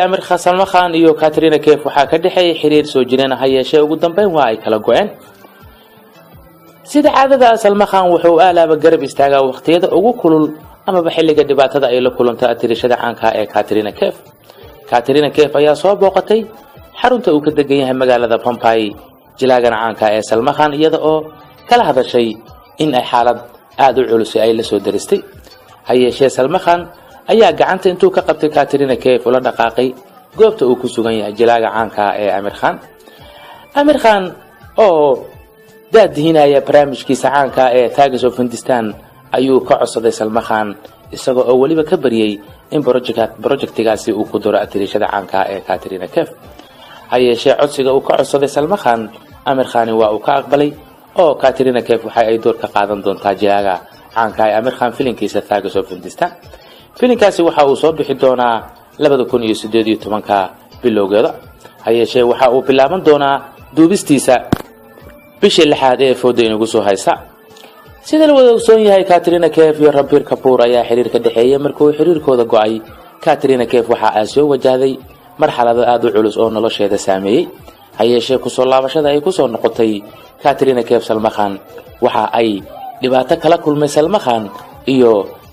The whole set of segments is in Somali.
Amir Khan Salman Khan iyo Katrina Kaif waxa ka dhaxay xiriir soo jireen ah yeeshay ugu dambeyn waa ay kala go'een sida caadada Salman Khan wuxuu aalaaba garab istaagaa waqtiyada ugu kulul ama xilliga dhibaatada ay la kulantay atirishada caanka ee Katrina Kaif. Katrina Kaif ayaa soo booqatay xarunta uu ka degan yahay magaalada Bombay jilaagan caanka ee Salman Khan iyada oo kala hadashay in ay xaalad aad u culus ay la soo daristay hayeeshee Salman Khan ayaa gacanta intuu ka qabtay Katrina Kaif ula dhaqaaqay goobta uu ku sugan yahay jilaaga caanka ee Amir Khan oo daadihinaya barnaamijkiisa caanka ee Tags of Hindustan ayuu ka codsaday Salman Khan isagoo oo waliba ka bariyay in projectigaasi uu ku daro atirishada caanka ee Katrina Kaif hayeeshee codsiga uu ka codsaday Salman Khan Amir Khan waa uu ka aqbalay oo Katrina Kaif waxa ay door ka qaadan doontaa jilaaga caanka ee Amir Khan filimkiisa Tags of Hindustan filimkaasi waxa uu soo bixi doonaa 2018 bilowgeeda hayeeshee waxa uu bilaaban doonaa duubistiisa bishii lixaad ee foodo inagu soo haysa sida la wada ogsoon yahay Katrina Kaif iyo Ranbir Kapoor ayaa xiriir ka dhaxeeyay markuu xiriirkooda go'ay Katrina Kaif waxa ay soo wajahday marxalad aad u culus oo nolosheeda saameeyay hayeeshee ku soo laabashada ay ku soo noqotay Katrina Kaif Salman Khan waxa ay dhibaato kala kulmay Salman Khan iyo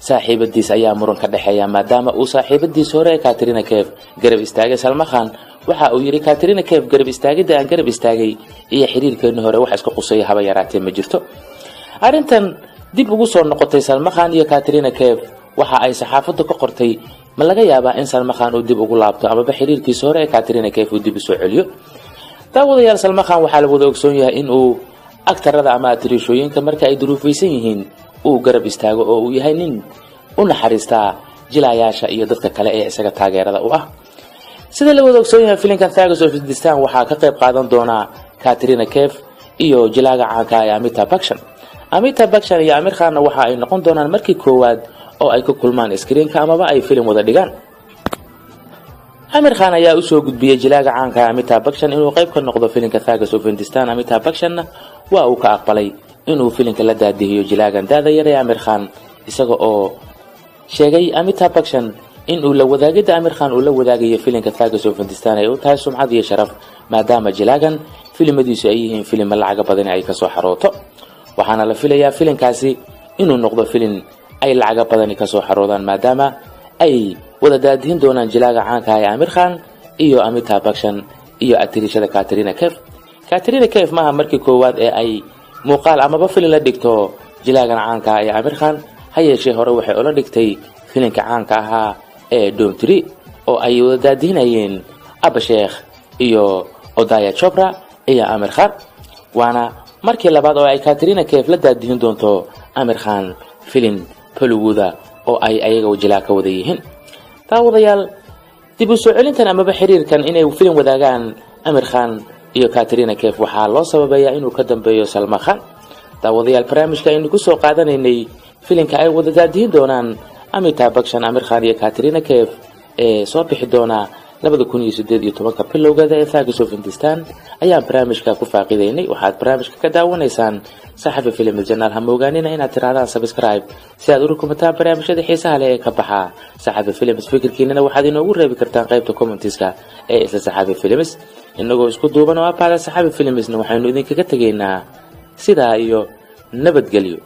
saaxiibadiis ayaa muran ka dhaxeeya maadaama uu saaxiibadiis hore Katrina Kaif garab istaagay Salman Khan waxa uu yiri Katrina Kaif garab istaagida aan garab istaagay iyo xiriirkeena hore wax iska qusay haba yaraatee ma jirto arintan dib ugu soo noqotay Salman Khan iyo Katrina Kaif waxa ay saxaafadda ka qortay ma laga yaabaa in Salman Khan uu dib ugu laabto ama xiriirkiisa hore Katrina Kaif uu dib u soo celiyo daawadayaal Salman Khan waxa la wada ogsoon yahay in uu aktarada ama atirishooyinka marka ay duruufaysan yihiin uu garab istaago oo uu yahay nin u naxariista jilayaasha iyo dadka kale ee isaga taageerada u ah sida la wada ogsoon yahay filimkan Tags of Hindustan waxa ka qayb qaadan doona Katrina Kaif iyo jilaaga caanka ah Amitabh Bachchan iyo Amir Khan waxa ay noqon doonaan markii koowaad oo ay ku kulmaan screen-ka ama ay filim wada dhigaan Amir Khan ayaa u soo gudbiyay jilaaga caanka ah Amitabh Bachchan inuu qayb ka noqdo filimka Tags of Hindustan Amitabh Bachchan waa uu ka aqbalay inuu filimka la daadihiyo jilaagan daada yar ee Amir Khan isaga oo sheegay Amitabh Bachchan inuu la wadaagida Amir Khan uu la wadaagayo filimka Tags of Hindustan ay u tahay sumcad iyo sharaf maadaama jilaagan filimadiisu ay yihiin filim lacag badan ay ka soo xarooto waxaana la filayaa filimkaasi inuu noqdo filim ay lacag badan ka soo xaroodaan maadaama ay wada daadihin doonaan jilaaga caanka ah Amir Khan iyo Amitabh Bachchan iyo atirishada Katrina Kaif maaha markii koowaad ee ay muuqaal ama filim la dhigto jilaagan caanka ah ee Amir Khan hayeeshee hore waxay ula dhigtay filimka caanka ah ee Dhoom 3 oo ay wada daadihinayeen Abba Sheekh iyo Odaya Chopra iyo Amir Khan waana markii labaad oo ay Katrina Kaif la daadihin doonto Amir Khan filim Bollywood oo ay ayaga jilaa ka wada yihiin daawadayaal dib u soo celintan ama xiriirkan inay filim wadaagaan Amir Khan iyo Katrina Kaif waxa loo sababayaa inuu ka dambeeyo Salman Khan daawadayaal barnaamijka aynu ku soo qaadanaynay filimka ay wada daadihin doonaan Amitabh Bachchan Amir Khan iyo Katrina Kaif ee soo bixi doona 2018 bilowgeeda ee Tags of Hindustan ayaan barnaamijka ku faaqiideynay waxaad barnaamijka ka daawanaysaan saxafi film channel hamoogaanina inaad tiraadaan subscribe si aad u rukumataan barnaamijyada xiisaha leh ee ka baxa saxafi films fikirkiina waxaad inoogu reebi kartaan qaybta commentiska ee isla saxafi films inagoo isku duuban oo apaada saxafi filmsna waxaynu idinkaga tageynaa sidaa iyo nabadgelyo